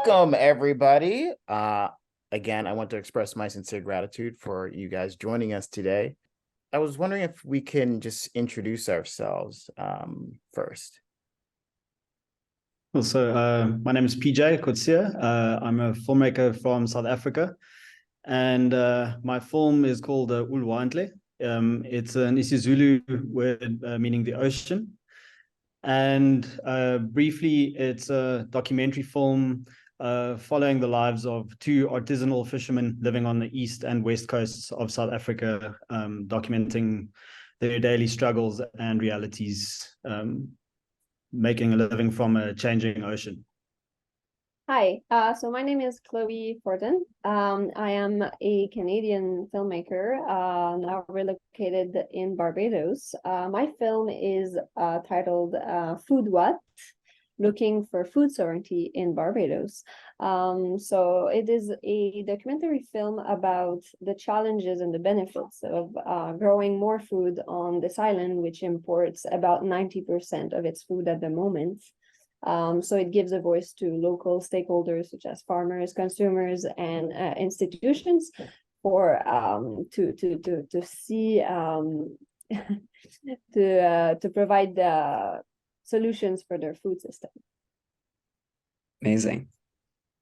Welcome, everybody. Again, I want to express my sincere gratitude for you guys joining us today. I was wondering if we can just introduce ourselves first. Cool. So my name is PJ Kotz. I'm a filmmaker from South Africa, and my film is called Ulwandle. It's an isiZulu word meaning the ocean. And briefly, it's a documentary film following the lives of two artisanal fishermen living on the east and west coasts of South Africa, documenting their daily struggles and realities, making a living from a changing ocean. Hi, so my name is Cloé Fortin. I am a Canadian filmmaker, now relocated in Barbados. My film is titled Food What? Looking for Food Sovereignty in Barbados. So it is a documentary film about the challenges and the benefits of growing more food on this island, which imports about 90% of its food at the moment. So it gives a voice to local stakeholders such as farmers, consumers, and institutions for to see to provide the solutions for their food system. Amazing.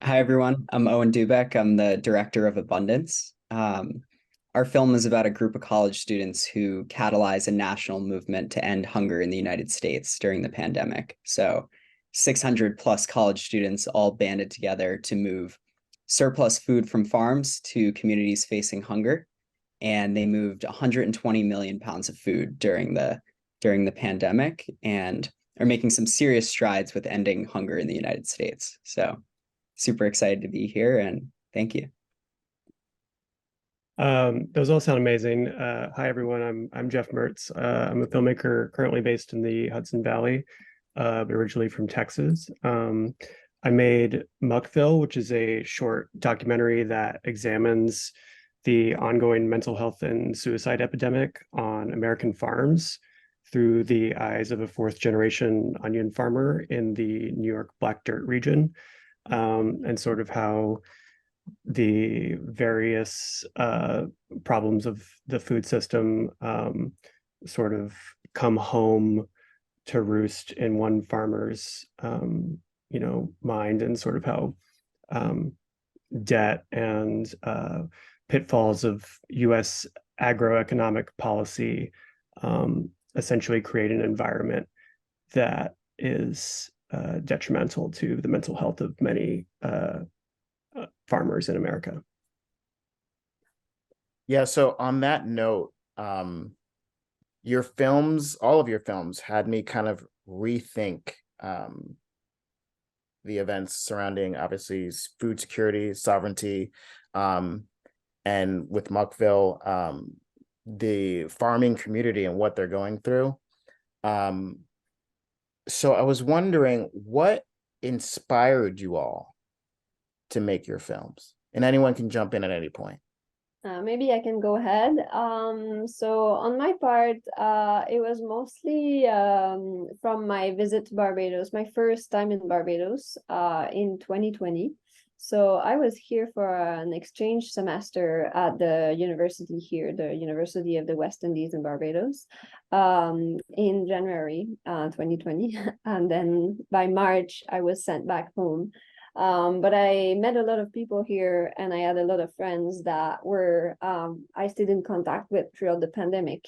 Hi everyone, I'm Owen Dubeck. I'm the director of Abundance. Our film is about a group of college students who catalyze a national movement to end hunger in the United States during the pandemic. So 600 plus college students all banded together to move surplus food from farms to communities facing hunger. And they moved 120 million pounds of food during the pandemic and are making some serious strides with ending hunger in the United States. So super excited to be here and thank you. Those all sound amazing. Hi everyone, I'm Jeff Mertz. I'm a filmmaker currently based in the Hudson Valley, but originally from Texas. I made Muckville, which is a short documentary that examines the ongoing mental health and suicide epidemic on American farms through the eyes of a fourth-generation onion farmer in the New York Black Dirt region, and sort of how the various problems of the food system sort of come home to roost in one farmer's mind, and sort of how debt and pitfalls of U.S. agroeconomic policy essentially create an environment that is detrimental to the mental health of many farmers in America. Yeah, so on that note, your films, all of your films, had me kind of rethink the events surrounding, obviously, food security, sovereignty, and with Muckville, the farming community and what they're going through. So I was wondering, what inspired you all to make your films? And anyone can jump in at any point. Maybe I can go ahead. So on my part, it was mostly from my visit to Barbados, my first time in Barbados in 2020. So I was here for an exchange semester at the university here, the University of the West Indies in Barbados, in January 2020. And then by March, I was sent back home. But I met a lot of people here, and I had a lot of friends that were I stayed in contact with throughout the pandemic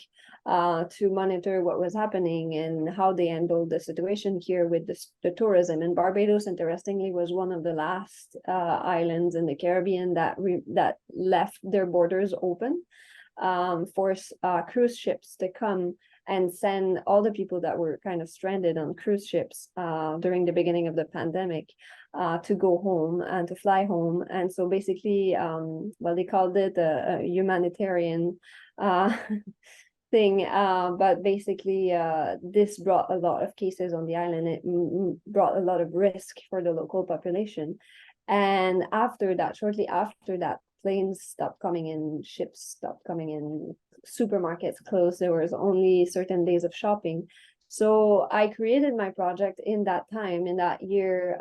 to monitor what was happening and how they handled the situation here with the tourism. And Barbados, interestingly, was one of the last islands in the Caribbean that left their borders open for cruise ships to come and send all the people that were kind of stranded on cruise ships during the beginning of the pandemic to go home and to fly home. And so basically, well, they called it a humanitarian thing, but basically this brought a lot of cases on the island. It brought a lot of risk for the local population. And after that, shortly after that, planes stopped coming in, ships stopped coming in, supermarkets closed, there was only certain days of shopping. So I created my project in that time, in that year,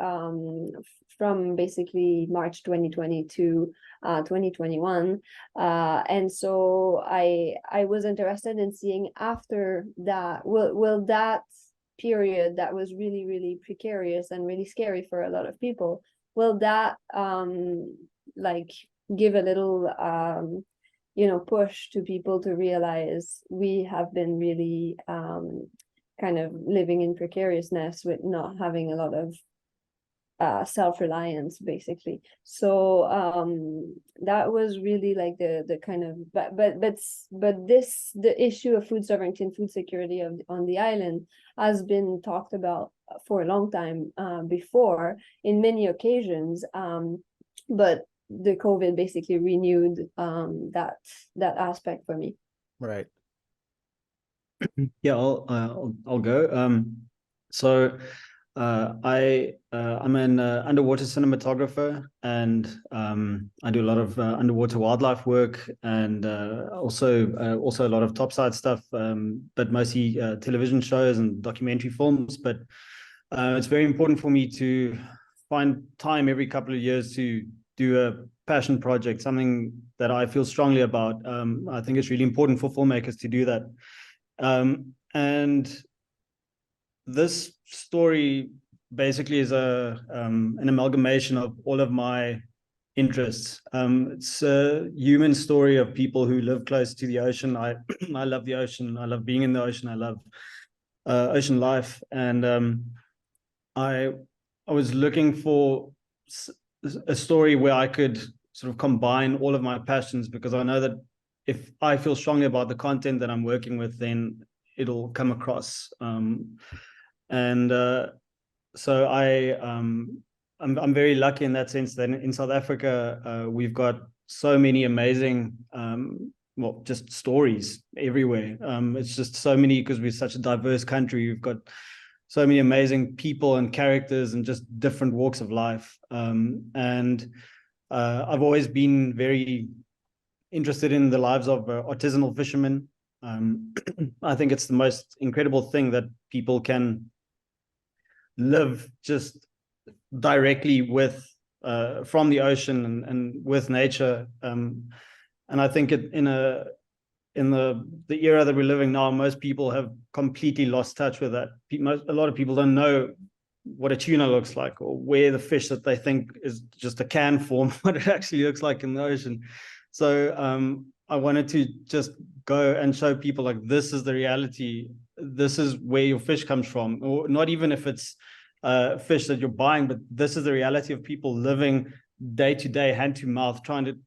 from basically March 2020 to 2021. And so I was interested in seeing after that, will that period that was really, really precarious and really scary for a lot of people, will that like give a little push to people to realize we have been really kind of living in precariousness with not having a lot of self-reliance, basically. So that was really like the kind of, but the issue of food sovereignty and food security on the island has been talked about for a long time before in many occasions, but the COVID basically renewed that aspect for me. Right. Yeah, I'll go. So I'm an underwater cinematographer, and I do a lot of underwater wildlife work, and also a lot of topside stuff, but mostly television shows and documentary films. But it's very important for me to find time every couple of years to do a passion project, something that I feel strongly about. I think it's really important for filmmakers to do that. And this story basically is an amalgamation of all of my interests. It's a human story of people who live close to the ocean. I love the ocean. I love being in the ocean. I love ocean life. And I was looking for a story where I could sort of combine all of my passions, because I know that if I feel strongly about the content that I'm working with, then it'll come across. So I'm very lucky in that sense that in South Africa, we've got so many amazing, just stories everywhere. It's just so many, because we're such a diverse country. We've got so many amazing people and characters and just different walks of life. I've always been very interested in the lives of artisanal fishermen. I think it's the most incredible thing that people can live just directly with from the ocean and with nature. And I think in the era that we're living now, most people have completely lost touch with that. A lot of people don't know what a tuna looks like, or where the fish that they think is just a can form, what it actually looks like in the ocean. So I wanted to just go and show people, like, this is the reality. This is where your fish comes from, or not even if it's fish that you're buying, but this is the reality of people living day to day, hand to mouth, trying to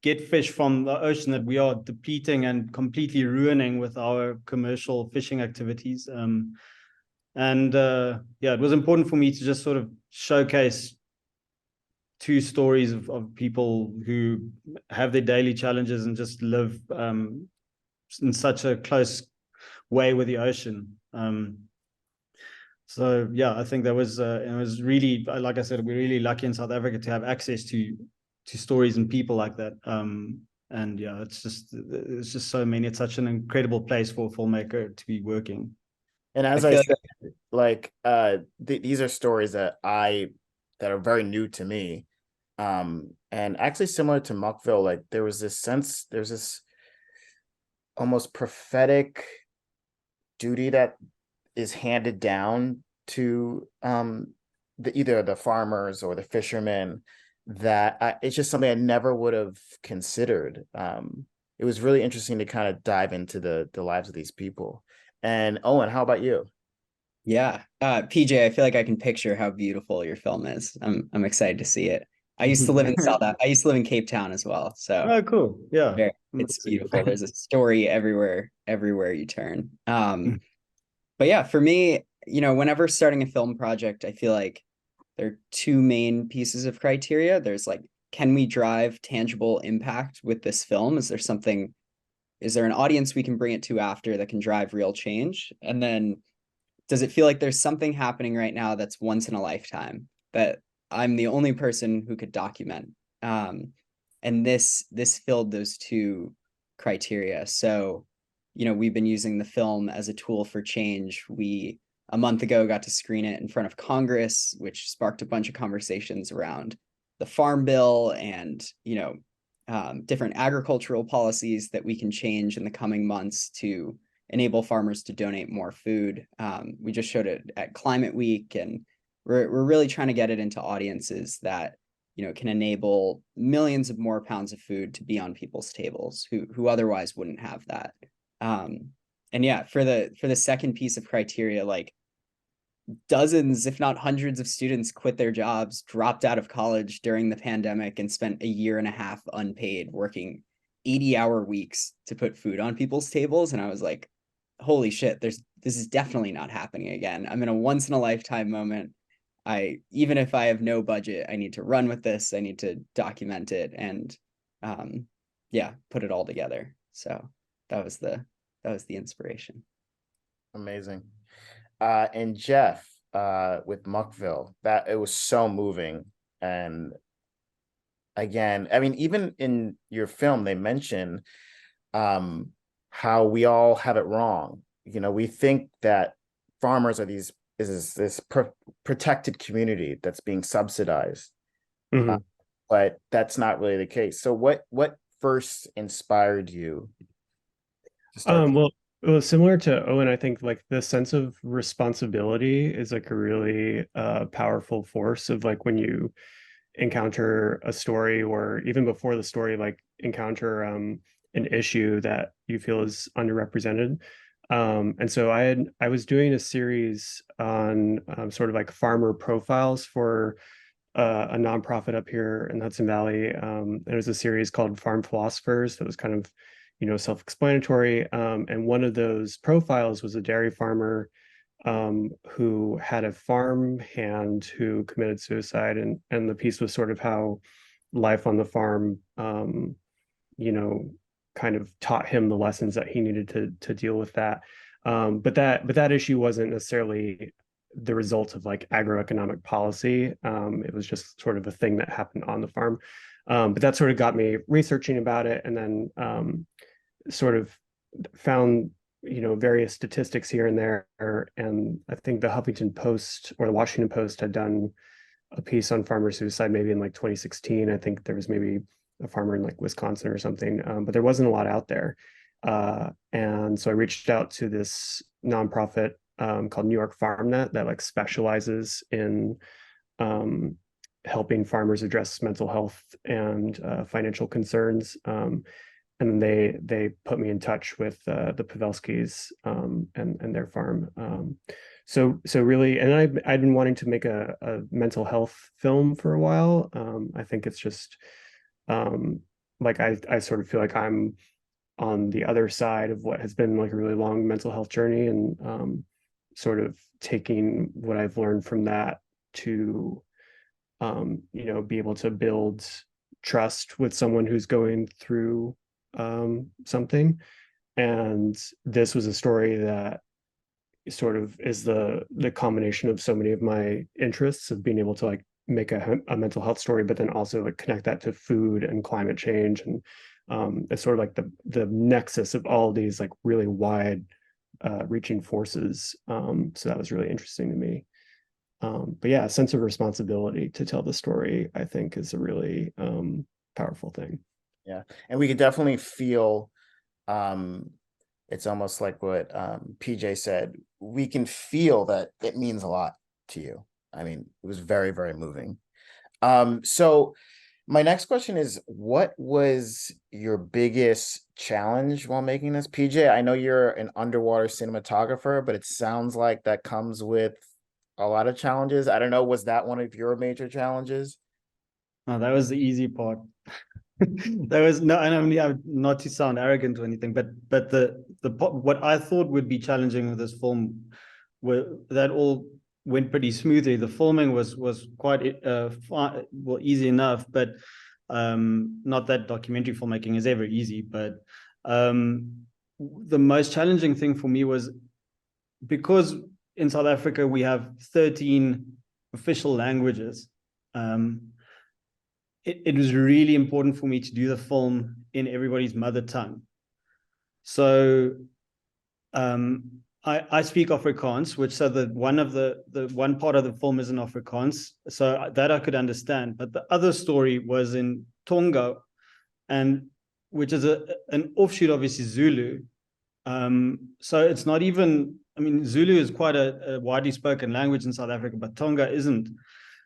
get fish from the ocean that we are depleting and completely ruining with our commercial fishing activities. It was important for me to just sort of showcase two stories of people who have their daily challenges and just live in such a close way with the ocean. I think that was it was really, like I said, we're really lucky in South Africa to have access to stories and people like that. It's just so many. It's such an incredible place for a filmmaker to be working. And as I said, these are stories that are very new to me. And actually similar to Muckville, like there's this almost prophetic duty that is handed down to either the farmers or the fishermen, that it's just something I never would have considered. It was really interesting to kind of dive into the lives of these people. And Owen, how about you? Yeah, PJ, I feel like I can picture how beautiful your film is. I'm excied to see it. I used to live in I used to live in Cape Town as well. So oh, cool. Yeah, it's beautiful. There's a story everywhere you turn. But yeah, for me, whenever starting a film project, I feel like there are two main pieces of criteria. There's like, can we drive tangible impact with this film? Is there an audience we can bring it to after that can drive real change? And then, does it feel like there's something happening right now that's once in a lifetime that I'm the only person who could document? And this filled those two criteria. So we've been using the film as a tool for change. We, a month ago, got to screen it in front of Congress, which sparked a bunch of conversations around the Farm Bill and, different agricultural policies that we can change in the coming months to enable farmers to donate more food. We just showed it at Climate Week, and we're really trying to get it into audiences that can enable millions of more pounds of food to be on people's tables who otherwise wouldn't have that. And yeah, for the second piece of criteria, like dozens, if not hundreds of students quit their jobs, dropped out of college during the pandemic, and spent a year and a half unpaid working 80-hour weeks to put food on people's tables. And I was like, holy shit, this is definitely not happening again. I'm in a once in a lifetime moment. Even if I have no budget, I need to run with this. I need to document it and put it all together. So that was the inspiration. Amazing. And Jeff, with Muckville, that it was so moving. And again, I mean, even in your film, they mention how we all have it wrong. We think that farmers are this protected community that's being subsidized, but that's not really the case. So what first inspired you to start? Well, it was similar to Owen. I think like the sense of responsibility is like a really powerful force of like when you encounter a story, or even before the story, like encounter an issue that you feel is underrepresented. And so I was doing a series on sort of like farmer profiles for a nonprofit up here in Hudson Valley. There was a series called Farm Philosophers that was kind of, self-explanatory. And one of those profiles was a dairy farmer who had a farm hand who committed suicide. And the piece was sort of how life on the farm, kind of taught him the lessons that he needed to deal with that. But that issue wasn't necessarily the result of like agroeconomic policy. It was just sort of a thing that happened on the farm. But that sort of got me researching about it, and then sort of found various statistics here and there. And I think the Huffington Post or the Washington Post had done a piece on farmer suicide maybe in like 2016. I think there was maybe a farmer in like Wisconsin or something, but there wasn't a lot out there. And so I reached out to this nonprofit called New York FarmNet that like specializes in helping farmers address mental health and financial concerns. And they put me in touch with the Pavelskis and their farm. So really, and I'd been wanting to make a mental health film for a while. I think it's just like I sort of feel like I'm on the other side of what has been like a really long mental health journey, and sort of taking what I've learned from that to be able to build trust with someone who's going through something. And this was a story that sort of is the combination of so many of my interests of being able to like make a mental health story, but then also like connect that to food and climate change. And it's sort of like the nexus of all these like really wide reaching forces. So that was really interesting to me. But yeah, a sense of responsibility to tell the story, I think, is a really powerful thing. Yeah, and we could definitely feel it's almost like what PJ said. We can feel that it means a lot to you. I mean, it was very, very moving. So my next question is, what was your biggest challenge while making this? PJ, I know you're an underwater cinematographer, but it sounds like that comes with a lot of challenges. I don't know, was that one of your major challenges? No, that was the easy part. There was no, and I mean, not to sound arrogant or anything, but the what I thought would be challenging with this film, that all went pretty smoothly. The filming was quite easy enough, but not that documentary filmmaking is ever easy. But the most challenging thing for me was because in South Africa we have 13 official languages. It was really important for me to do the film in everybody's mother tongue. So I speak Afrikaans, which so the one part of the film is in Afrikaans, so that I could understand. But the other story was in Tonga, and which is an offshoot, obviously Zulu. So it's not even. I mean, Zulu is quite a widely spoken language in South Africa, but Tonga isn't.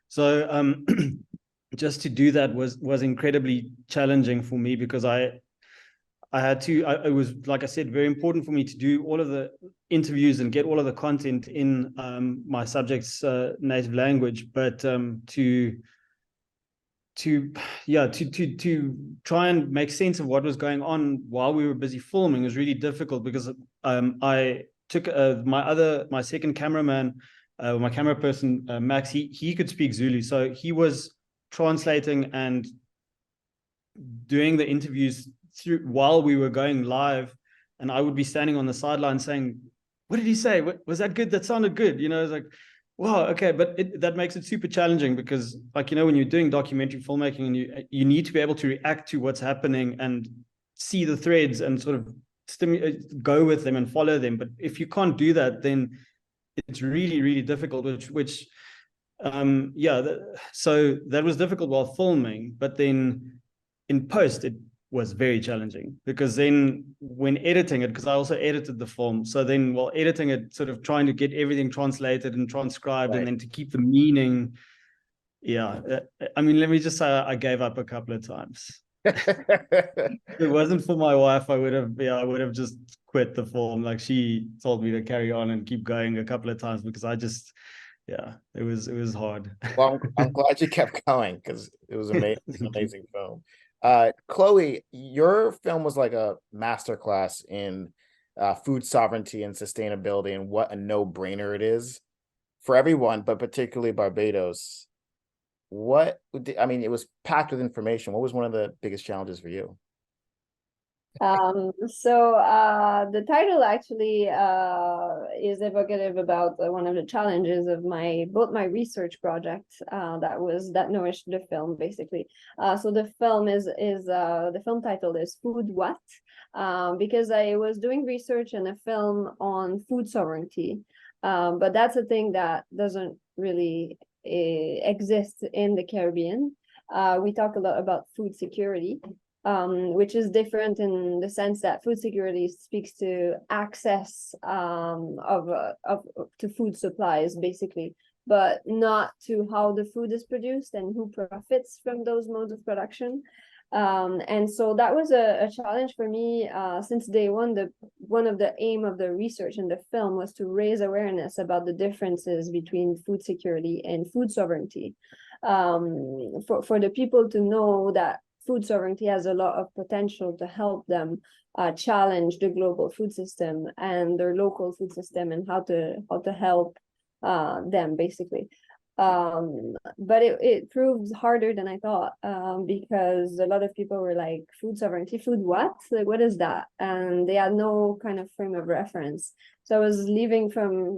So just to do that was incredibly challenging for me because I had to, it was, like I said, very important for me to do all of the interviews and get all of the content in my subject's native language, but to try and make sense of what was going on while we were busy filming was really difficult because I took my second cameraman, my camera person, Max, he could speak Zulu, so he was translating and doing the interviews through while we were going live, and I would be standing on the sideline saying, "What did he say? Was that good? That sounded good." You know, it's like, wow, okay, but that makes it super challenging because, like, you know, when you're doing documentary filmmaking and you need to be able to react to what's happening and see the threads and sort of go with them and follow them. But if you can't do that, then it's really, really difficult. So that was difficult while filming, but then in post it was very challenging because then when editing it, because I also edited the film, so then while editing it, sort of trying to get everything translated and transcribed, right, and then to keep the meaning. Yeah, I mean, let me just say I gave up a couple of times. If it wasn't for my wife, I would have just quit the film. Like, she told me to carry on and keep going a couple of times because I just, yeah, it was hard. Well, I'm glad you kept going because it was amazing, amazing film. Cloé, your film was like a masterclass in food sovereignty and sustainability and what a no-brainer it is for everyone, but particularly Barbados. It was packed with information. What was one of the biggest challenges for you? The title actually is evocative about one of the challenges of both my research project that nourished the film, basically. So the film the film title is Food What? Because I was doing research in a film on food sovereignty, but that's a thing that doesn't really exist in the Caribbean. We talk a lot about food security, which is different in the sense that food security speaks to access to food supplies, basically, but not to how the food is produced and who profits from those modes of production. And so that was a challenge for me since day one. One of the aim of the research in the film was to raise awareness about the differences between food security and food sovereignty, for the people to know that food sovereignty has a lot of potential to help them challenge the global food system and their local food system and how to help them, basically. But it proved harder than I thought, because a lot of people were like, food sovereignty, food what? Like, what is that? And they had no kind of frame of reference. So I was leaving from,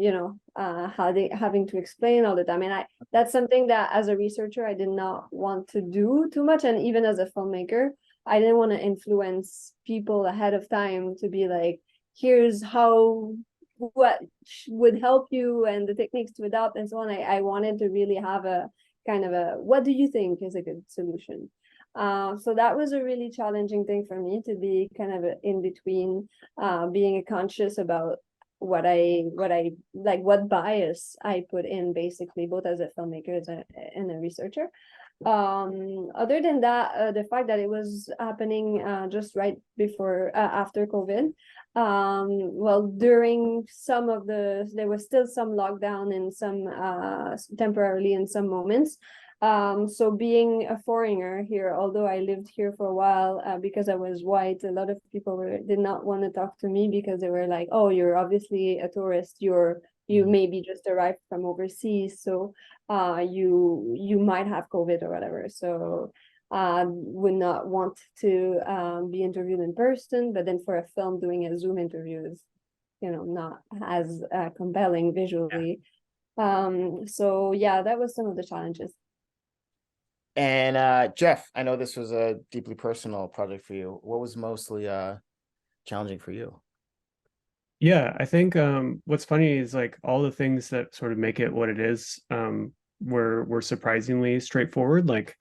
having to explain all the time. And that's something that as a researcher, I did not want to do too much. And even as a filmmaker, I didn't want to influence people ahead of time to be like, here's what would help you and the techniques to adopt and so on. I wanted to really have a kind of what do you think is a good solution? So that was a really challenging thing for me, to be kind of in between, being conscious about what bias I put in, basically, both as a filmmaker and a researcher. Other than that, the fact that it was happening just right before after COVID, during some of there was still some lockdown and some temporarily in some moments. So being a foreigner here, although I lived here for a while, because I was white, a lot of people did not want to talk to me because they were like, oh, you're obviously a tourist, you maybe just arrived from overseas, so you might have COVID or whatever. So would not want to be interviewed in person, but then for a film, doing a Zoom interview is, not as compelling visually. So yeah, that was some of the challenges. And Jeff, I know this was a deeply personal project for you. What was mostly challenging for you? Yeah, I think what's funny is like all the things that sort of make it what it is were surprisingly straightforward. Like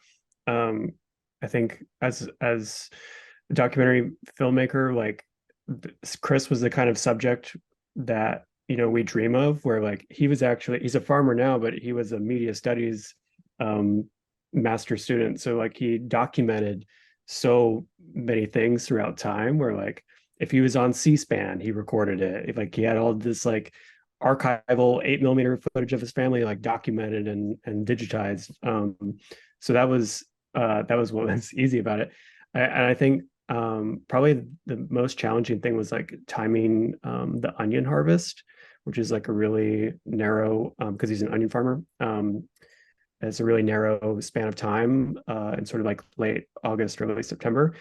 um I think as a documentary filmmaker, like Chris was the kind of subject that we dream of, where like he's a farmer now, but he was a media studies um master student. So like he documented so many things throughout time where like if he was on C-SPAN, he recorded it. Like he had all this like archival 8 millimeter footage of his family like documented and digitized. So that was what was easy about it. And I think probably the most challenging thing was like timing the onion harvest, which is like a really narrow because he's an onion farmer. It's a really narrow span of time in sort of like late August, early September.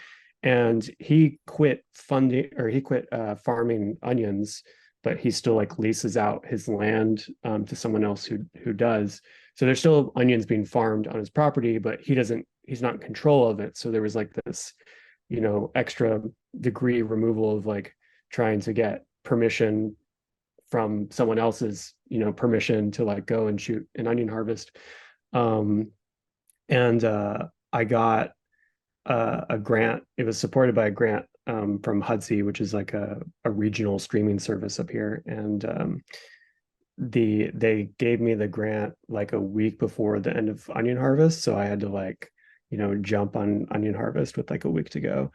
And he quit farming onions, but he still like leases out his land to someone else who does. So there's still onions being farmed on his property, but he's not in control of it. So there was like this, extra degree removal of like trying to get permission from someone else's, permission to like go and shoot an onion harvest. Um, and I got a grant. It was supported by a grant from Hudzy, which is like a regional streaming service up here. And they gave me the grant like a week before the end of onion harvest. So I had to like, jump on onion harvest with like a week to go.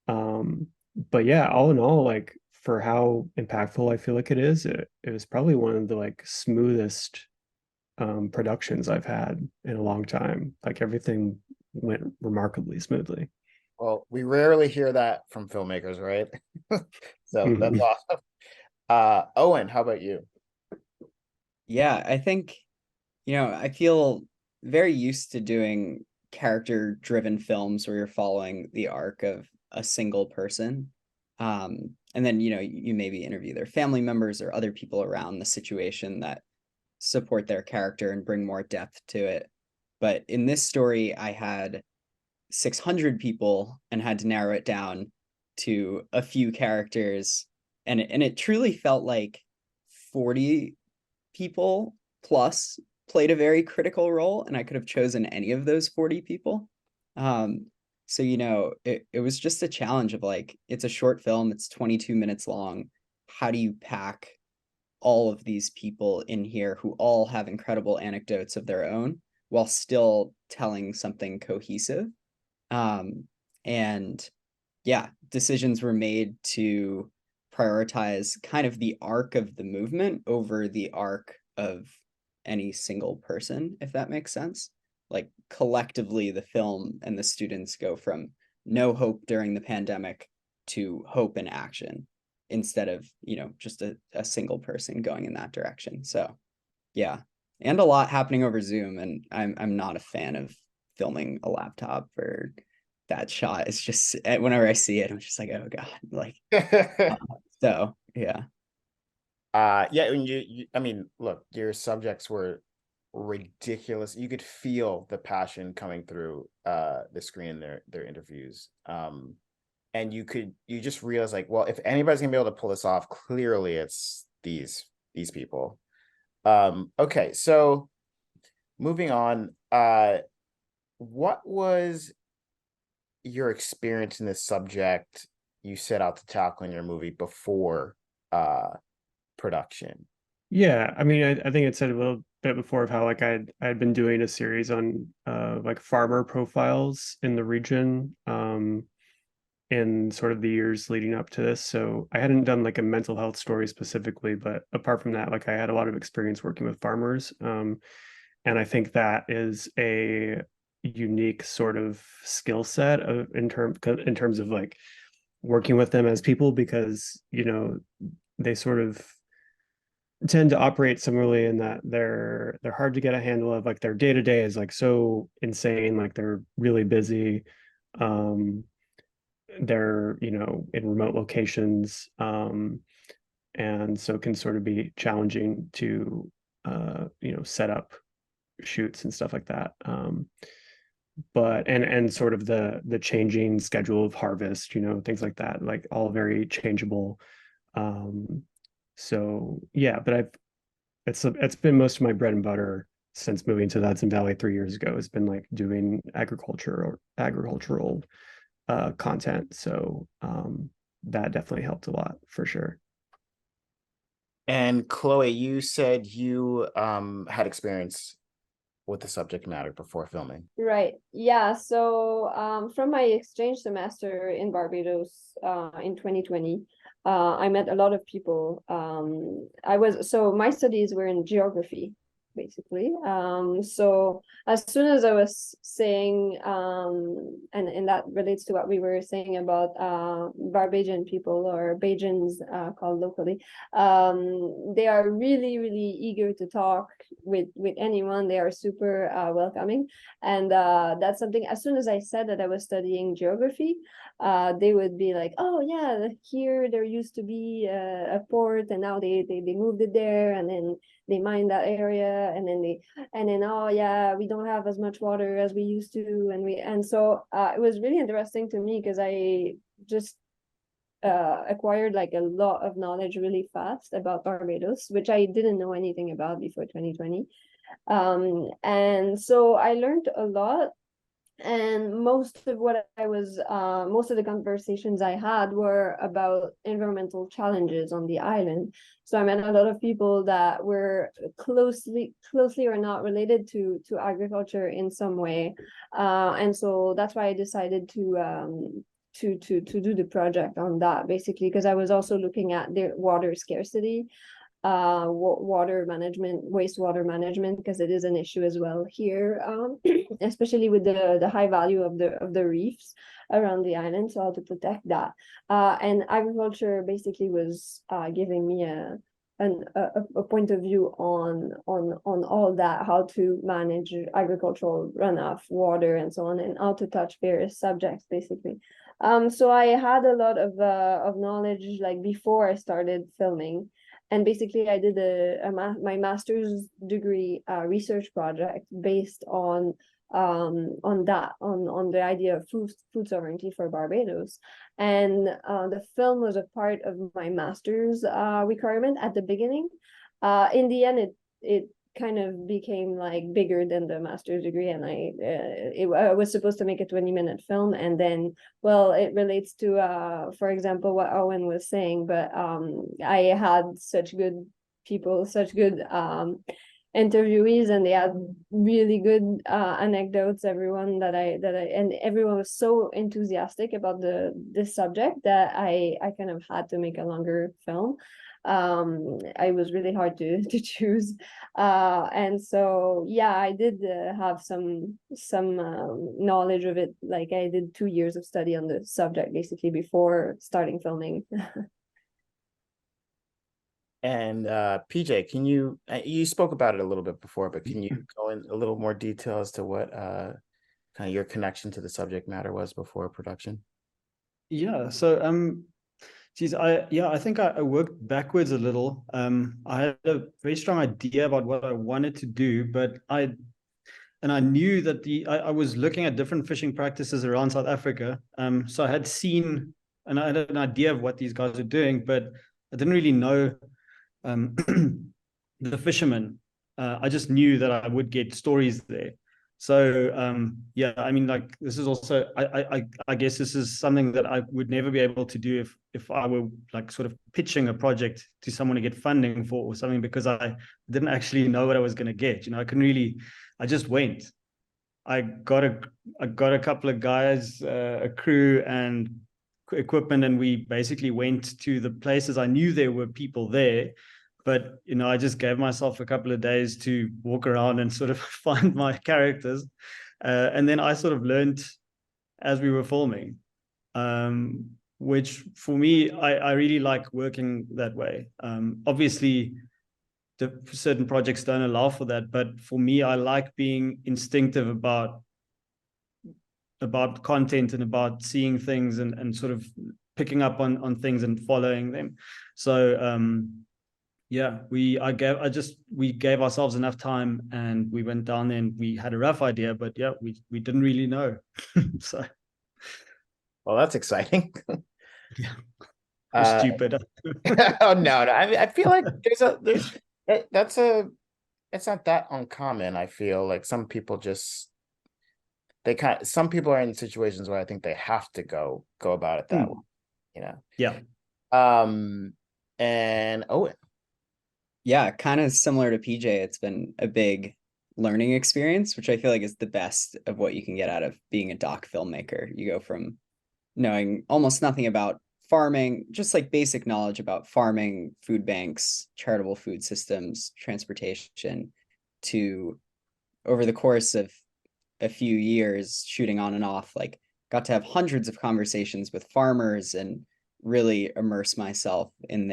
But yeah, all in all, like for how impactful I feel like it was probably one of the like smoothest productions I've had in a long time. Like everything went remarkably smoothly. Well, we rarely hear that from filmmakers, right? So that's Mhm. awesome. Owen, how about you? Yeah, I think, I feel very used to doing character-driven films where you're following the arc of a single person. And then, you maybe interview their family members or other people around the situation that support their character and bring more depth to it. But in this story, I had 600 people and had to narrow it down to a few characters. And it truly felt like 40 people plus played a very critical role, and I could have chosen any of those 40 people. So, it was just a challenge of like, it's a short film, it's 22 minutes long. How do you pack all of these people in here who all have incredible anecdotes of their own while still telling something cohesive? Um, and yeah, decisions were made to prioritize kind of the arc of the movement over the arc of any single person, if that makes sense. Like collectively, the film and the students go from no hope during the pandemic to hope and action instead of, just a single person going in that direction. So yeah. And a lot happening over Zoom. And I'm not a fan of filming a laptop or that shot. It's just whenever I see it, I'm just like, oh God. Like so yeah. Yeah, and I mean, look, your subjects were ridiculous. You could feel the passion coming through the screen in their interviews. And you just realize like, well, if anybody's gonna be able to pull this off, clearly it's these people. Okay, so moving on, what was your experience in this subject you set out to tackle in your movie before production? Yeah, I mean, I think it said a little bit before of how like I'd been doing a series on like farmer profiles in the region in sort of the years leading up to this. So I hadn't done like a mental health story specifically, but apart from that, like I had a lot of experience working with farmers. And I think that is a unique sort of skill set in terms of like working with them as people, because they sort of tend to operate similarly in that they're hard to get a handle of. Like their day to day is like so insane, like they're really busy. um they're in remote locations, and so can sort of be challenging to set up shoots and stuff like that. But and sort of the changing schedule of harvest, things like that, like all very changeable. So yeah, but it's been most of my bread and butter since moving to the Hudson Valley 3 years ago. It's been like doing agricultural content. So that definitely helped a lot for sure. And Chloe, you said you had experience with the subject matter before filming. Right. Yeah. So from my exchange semester in Barbados in 2020, I met a lot of people. So my studies were in geography, basically. So as soon as I was saying, and that relates to what we were saying about Barbadian people, or Bajans called locally, they are really, really eager to talk with anyone. They are super welcoming, and that's something. As soon as I said that I was studying geography, they would be like, "Oh yeah, here there used to be a port, and now they moved it there, and then they mine that area, and then oh yeah, we don't have as much water as we used to," and so it was really interesting to me because I just acquired like a lot of knowledge really fast about Barbados, which I didn't know anything about before 2020. And so I learned a lot. And most of the conversations I had were about environmental challenges on the island. So I met a lot of people that were closely or not related to agriculture in some way. And so that's why I decided to do the project on that, basically, because I was also looking at the water scarcity, water management, wastewater management, because it is an issue as well here, especially with the high value of the reefs around the island. So how to protect that, and agriculture basically was giving me a point of view on all that, how to manage agricultural runoff, water, and so on, and how to touch various subjects, basically. So I had a lot of knowledge like before I started filming. And basically, I did my master's degree research project based on the idea of food sovereignty for Barbados. And the film was a part of my master's requirement at the beginning. In the end, it kind of became like bigger than the master's degree, and I was supposed to make a 20-minute film, and then, well, it relates to for example what Owen was saying, but I had such good people, such good interviewees, and they had really good anecdotes, everyone and everyone was so enthusiastic about this subject that I kind of had to make a longer film. I was really hard to choose, and so yeah, I did have some knowledge of it. Like I did 2 years of study on the subject basically before starting filming. And PJ, can you spoke about it a little bit before, but can you go in a little more detail as to what kind of your connection to the subject matter was before production? Yeah, so geez, I think I worked backwards a little. I had a very strong idea about what I wanted to do, but I knew that I was looking at different fishing practices around South Africa. So I had seen, and I had an idea of what these guys were doing, but I didn't really know the fishermen. I just knew that I would get stories there. So yeah, I mean, like, this is also, I guess this is something that I would never be able to do if I were like sort of pitching a project to someone to get funding for or something, because I didn't actually know what I was going to get. You know, I just went. I got a couple of guys, a crew and equipment, and we basically went to the places. I knew there were people there, but you know, I just gave myself a couple of days to walk around and sort of find my characters, and then I sort of learned as we were filming, which for me, I really like working that way. Obviously, certain projects don't allow for that, but for me, I like being instinctive about content and about seeing things and sort of picking up on things and following them. So yeah, we gave ourselves enough time, and we went down there and we had a rough idea, but yeah, we didn't really know. So Well, that's exciting. yeah. stupid. Oh no, no. I feel like it's not that uncommon. I feel like some people just some people are in situations where I think they have to go about it that way, you know. Yeah. And Owen. Yeah, kind of similar to PJ. It's been a big learning experience, which I feel like is the best of what you can get out of being a doc filmmaker. You go from knowing almost nothing about farming, just like basic knowledge about farming, food banks, charitable food systems, transportation, to over the course of a few years shooting on and off, like got to have hundreds of conversations with farmers and really immerse myself in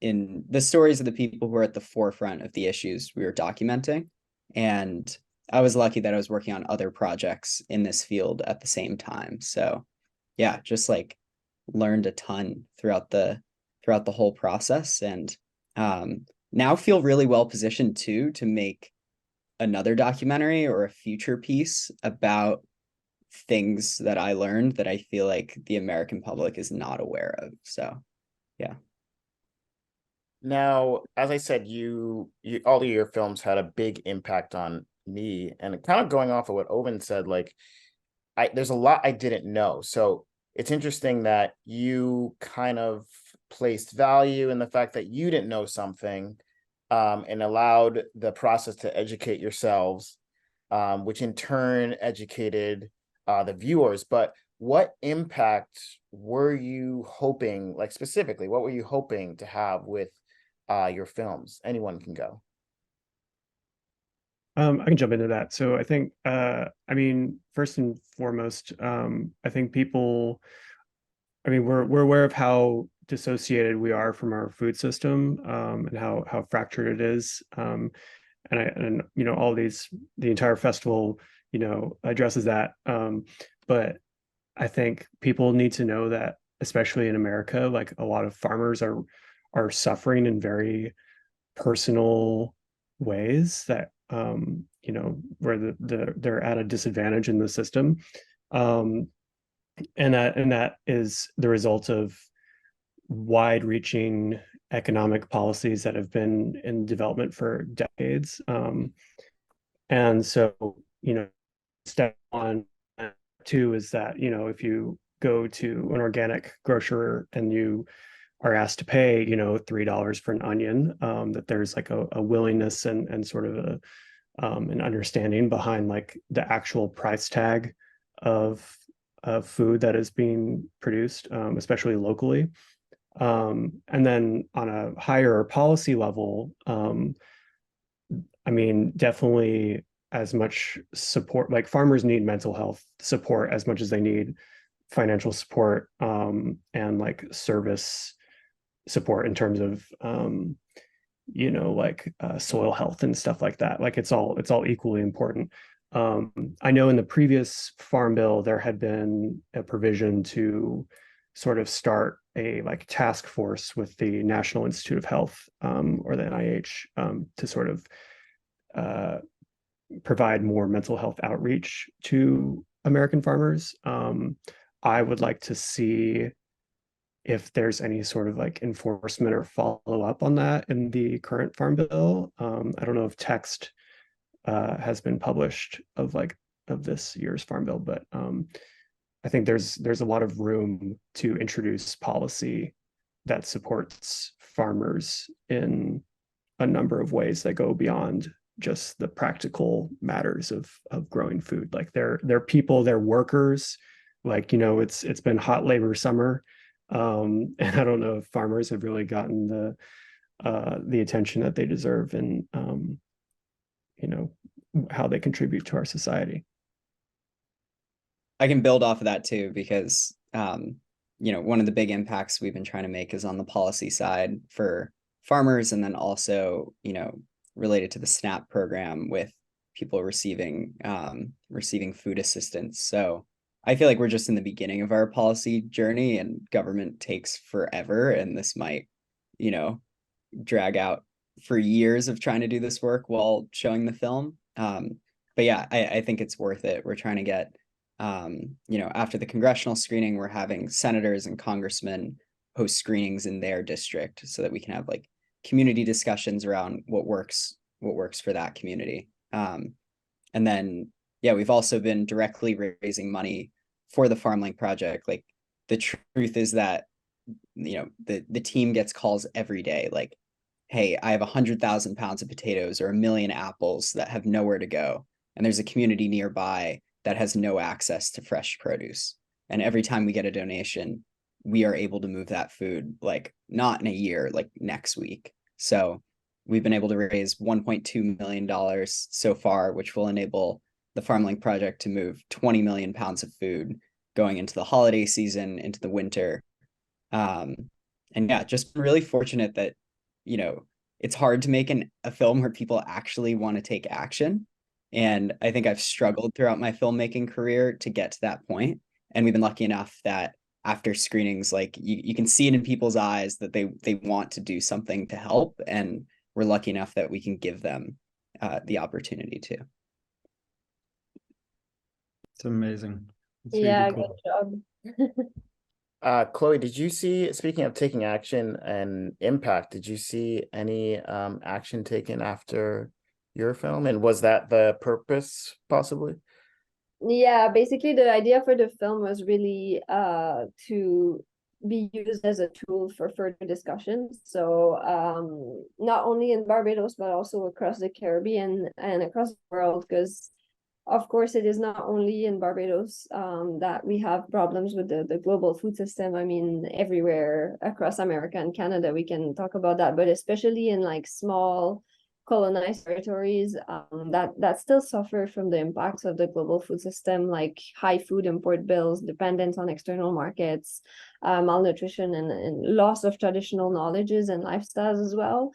in the stories of the people who are at the forefront of the issues we were documenting. And I was lucky that I was working on other projects in this field at the same time. So yeah, just like learned a ton throughout the whole process, and now feel really well positioned to make another documentary or a future piece about things that I learned that I feel like the American public is not aware of. So yeah. Now, as I said, you all of your films had a big impact on me, and kind of going off of what Owen said, like there's a lot I didn't know. So it's interesting that you kind of placed value in the fact that you didn't know something, and allowed the process to educate yourselves, which in turn educated the viewers. But what impact were you hoping, like specifically, what were you hoping to have with your films? Anyone can go. I can jump into that. So I think, I mean, first and foremost, I think people, I mean, we're aware of how dissociated we are from our food system, and how fractured it is. And you know, the entire festival, you know, addresses that. But I think people need to know that, especially in America, like a lot of farmers are suffering in very personal ways that you know, where they're at a disadvantage in the system, and that is the result of wide-reaching economic policies that have been in development for decades. And so, you know, step one, two is that, you know, if you go to an organic grocer and you are asked to pay, you know, $3 for an onion, that there's like a willingness and sort of an understanding behind like the actual price tag of food that is being produced, especially locally. And then on a higher policy level, I mean, definitely as much support, like farmers need mental health support as much as they need financial support, and like service support in terms of you know, like soil health and stuff like that. Like it's all equally important. I know in the previous farm bill there had been a provision to sort of start a like task force with the National Institute of Health, or the NIH, to sort of provide more mental health outreach to American farmers. I would like to see if there's any sort of like enforcement or follow up on that in the current farm bill. I don't know if text has been published of this year's farm bill, but I think there's a lot of room to introduce policy that supports farmers in a number of ways that go beyond just the practical matters of growing food. Like they're people, they're workers. Like, you know, it's been hot labor summer. And I don't know if farmers have really gotten the attention that they deserve, and you know, how they contribute to our society. I can build off of that too, because you know, one of the big impacts we've been trying to make is on the policy side for farmers, and then also, you know, related to the SNAP program with people receiving food assistance. So I feel like we're just in the beginning of our policy journey, and government takes forever, and this might, you know, drag out for years of trying to do this work while showing the film. But yeah, I think it's worth it. We're trying to get After the congressional screening, we're having senators and congressmen host screenings in their district so that we can have like community discussions around what works for that community. And then, we've also been directly raising money for the Farmlink project. Like, the truth is that, the team gets calls every day, like, hey, I have 100,000 pounds of potatoes or 1 million apples that have nowhere to go. And there's a community nearby that has no access to fresh produce. And every time we get a donation, we are able to move that food, like, not in a year, like next week. So we've been able to raise $1.2 million so far, which will enable the Farmlink project to move 20 million pounds of food going into the holiday season, into the winter. Just really fortunate that, it's hard to make a film where people actually want to take action. And I think I've struggled throughout my filmmaking career to get to that point. And we've been lucky enough that after screenings, like, you can see it in people's eyes that they want to do something to help. And we're lucky enough that we can give them the opportunity to. It's amazing. It's Yeah, really cool. good job. Cloé, did you see, speaking of taking action and impact, did you see any action taken after your film? And was that the purpose, possibly? Yeah, basically the idea for the film was really to be used as a tool for further discussions. So not only in Barbados, but also across the Caribbean and across the world, because of course, it is not only in Barbados that we have problems with the global food system. I mean, everywhere across America and Canada, we can talk about that, but especially in like small colonized territories that still suffer from the impacts of the global food system, like high food import bills, dependence on external markets, malnutrition, and loss of traditional knowledges and lifestyles as well.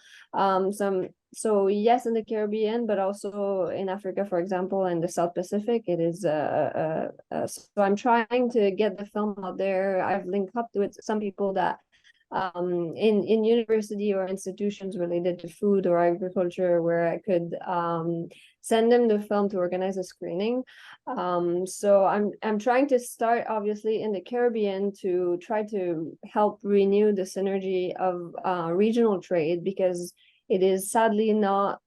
So yes, in the Caribbean, but also in Africa, for example, and the South Pacific, it is. So I'm trying to get the film out there. I've linked up with some people that in university or institutions related to food or agriculture, where I could send them the film to organize a screening. So I'm trying to start obviously in the Caribbean to try to help renew the synergy of regional trade, because it is sadly not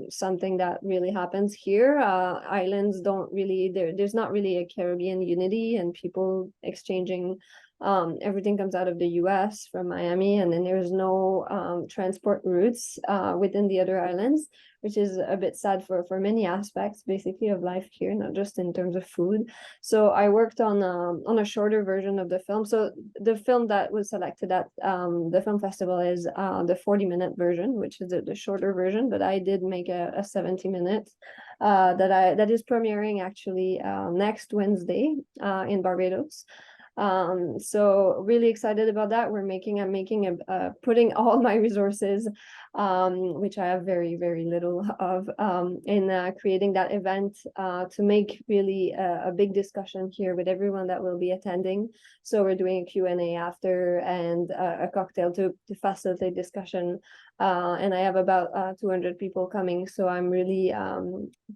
something that really happens here. Islands don't really, there's not really a Caribbean unity and people exchanging. Everything comes out of the US from Miami, and then there's no transport routes within the other islands, which is a bit sad for many aspects basically of life here, not just in terms of food. So I worked on a shorter version of the film. So the film that was selected at the film festival is the 40-minute version, which is the shorter version, but I did make a 70-minute that is premiering actually next Wednesday in Barbados. So really excited about that. I'm making putting all my resources, which I have very, very little of, in creating that event to make really a big discussion here with everyone that will be attending. So we're doing a Q&A after, and a cocktail to facilitate discussion. And I have about 200 people coming. So I'm really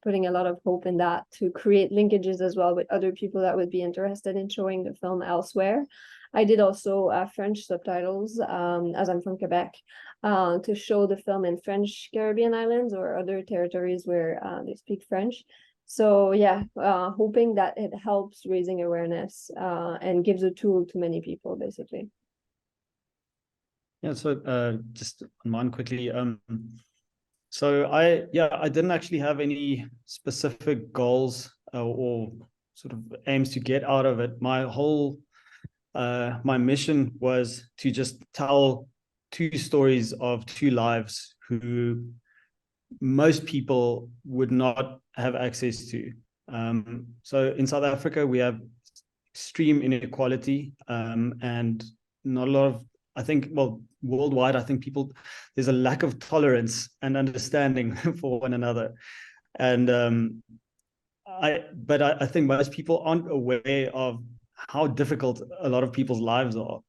putting a lot of hope in that, to create linkages as well with other people that would be interested in showing the film elsewhere. I did also French subtitles, as I'm from Quebec, to show the film in French Caribbean islands or other territories where they speak French. So yeah, hoping that it helps raising awareness and gives a tool to many people, basically. Yeah, so just on mine quickly. So I didn't actually have any specific goals or sort of aims to get out of it. My whole my mission was to just tell two stories of two lives who most people would not have access to. So in South Africa, we have extreme inequality and not a lot of, I think, well, worldwide, I think there's a lack of tolerance and understanding for one another. And I think most people aren't aware of how difficult a lot of people's lives are.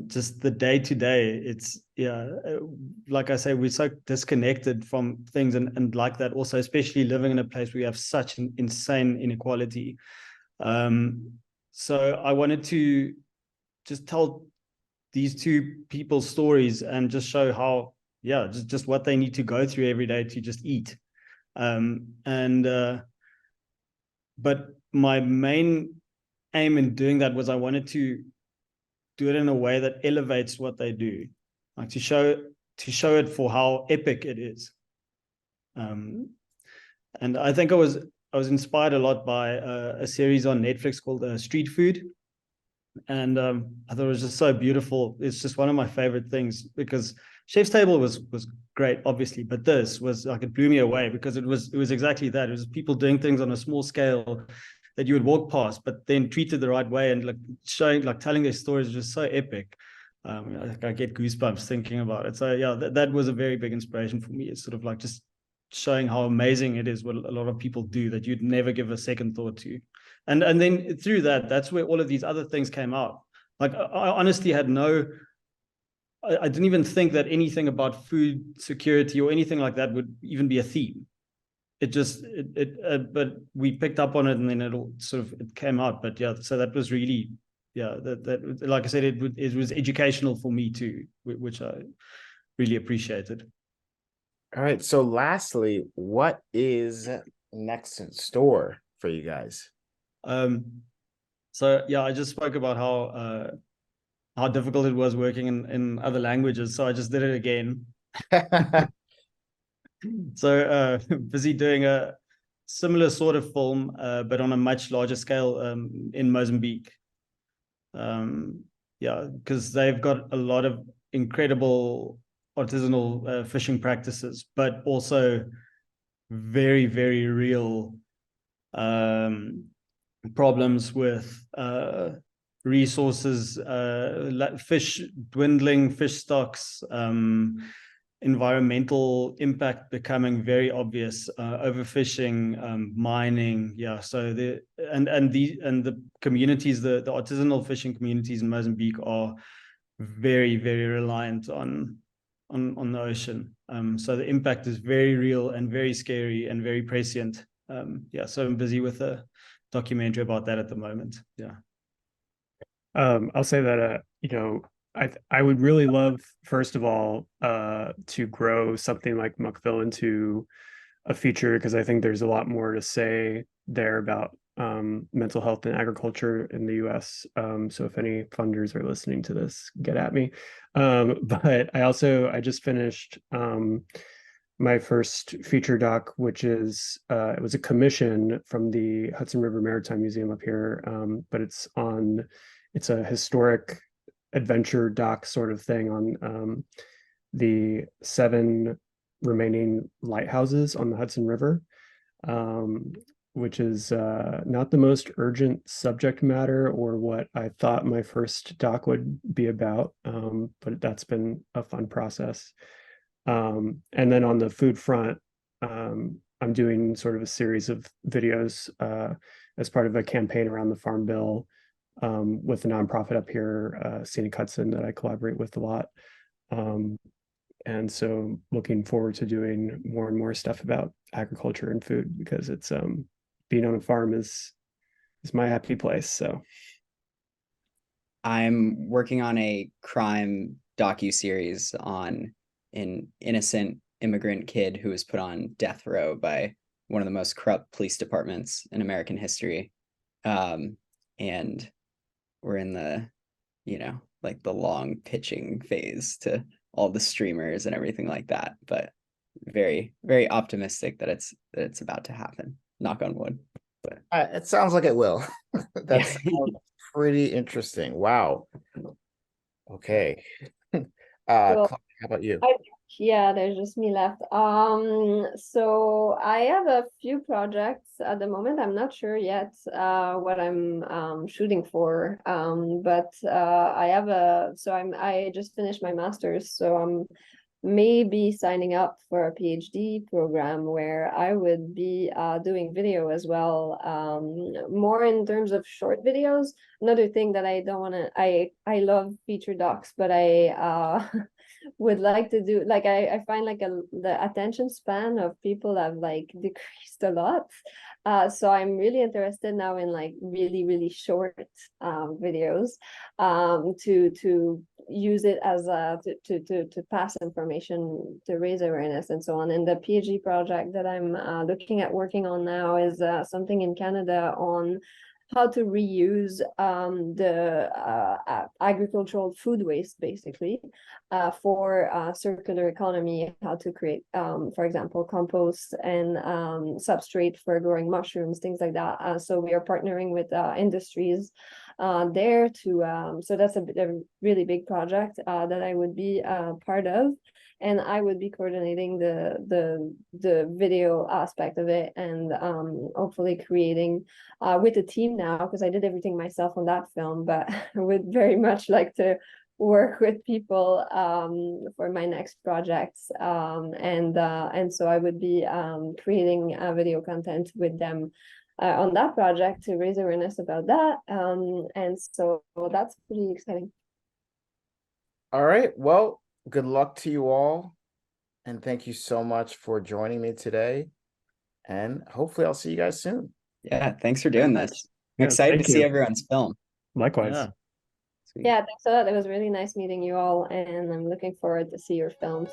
just the day to day, it's like I say, we're so disconnected from things, and like that also, especially living in a place where we have such an insane inequality. So I wanted to just tell these two people's stories and just show how, just what they need to go through every day to just eat. But my main aim in doing that was I wanted to do it in a way that elevates what they do, like to show it for how epic it is. And I think I was inspired a lot by a series on Netflix called Street Food, and I thought it was just so beautiful. It's just one of my favorite things, because Chef's Table was great, obviously, but this was like, it blew me away, because it was exactly that. It was people doing things on a small scale that you would walk past, but then treated the right way, and like showing, like telling their stories is just so epic. I get goosebumps thinking about it. So yeah, that was a very big inspiration for me. It's sort of like just showing how amazing it is what a lot of people do that you'd never give a second thought to. And then through that's where all of these other things came out. Like I honestly had I didn't even think that anything about food security or anything like that would even be a theme. It just, but we picked up on it, and then it came out. But yeah, so that was really, that like I said, it was educational for me too, which I really appreciated. All right. So lastly, what is next in store for you guys? So yeah, I just spoke about how difficult it was working in other languages. So I just did it again. So busy doing a similar sort of film, but on a much larger scale in Mozambique. Because they've got a lot of incredible artisanal fishing practices, but also very, very real problems with resources, fish dwindling, fish stocks, environmental impact becoming very obvious, overfishing, mining. So the communities, the artisanal fishing communities in Mozambique are very, very reliant on the ocean. So the impact is very real and very scary and very prescient. So I'm busy with a documentary about that at the moment. I'll say that I would really love, first of all, to grow something like Muckville into a feature, because I think there's a lot more to say there about mental health and agriculture in the US. So if any funders are listening to this, get at me. But I just finished my first feature doc, which is it was a commission from the Hudson River Maritime Museum up here, but it's a historic adventure doc sort of thing on the 7 remaining lighthouses on the Hudson River, which is not the most urgent subject matter or what I thought my first doc would be about, but that's been a fun process. And then on the food front, I'm doing sort of a series of videos as part of a campaign around the Farm Bill, with a nonprofit up here, Scenic Hudson, that I collaborate with a lot. And so looking forward to doing more and more stuff about agriculture and food, because it's being on a farm is my happy place. So I'm working on a crime docu-series on an innocent immigrant kid who was put on death row by one of the most corrupt police departments in American history. And we're in the, like the long pitching phase to all the streamers and everything like that, but very, very optimistic that it's about to happen. Knock on wood. But it sounds like it will. That sounds pretty interesting. Wow. Okay. Well, Chloe, how about you? There's just me left. So I have a few projects at the moment. I'm not sure yet what I'm shooting for. But I just finished my master's, so I'm maybe signing up for a PhD program where I would be doing video as well, more in terms of short videos. Another thing that I don't want to, I love feature docs, but I would like to do, like, I find like the attention span of people have like decreased a lot. So I'm really interested now in like really short videos to use it as a to pass information, to raise awareness and so on. And the PhD project that I'm looking at working on now is something in Canada on how to reuse the agricultural food waste, basically, for circular economy, how to create, for example, compost and substrate for growing mushrooms, things like that. So we are partnering with industries there to, so that's a really big project that I would be part of. And I would be coordinating the video aspect of it, and hopefully creating with a team now, because I did everything myself on that film, but I would very much like to work with people for my next projects, and so I would be creating video content with them on that project to raise awareness about that, and so that's pretty exciting. All right, well, good luck to you all, and thank you so much for joining me today, and hopefully I'll see you guys soon. Yeah, thanks for doing this. I'm Yeah, excited thank to see you. everyone's film. Likewise. Yeah. Sweet. Yeah, thanks a lot. It was really nice meeting you all, and I'm looking forward to see your films.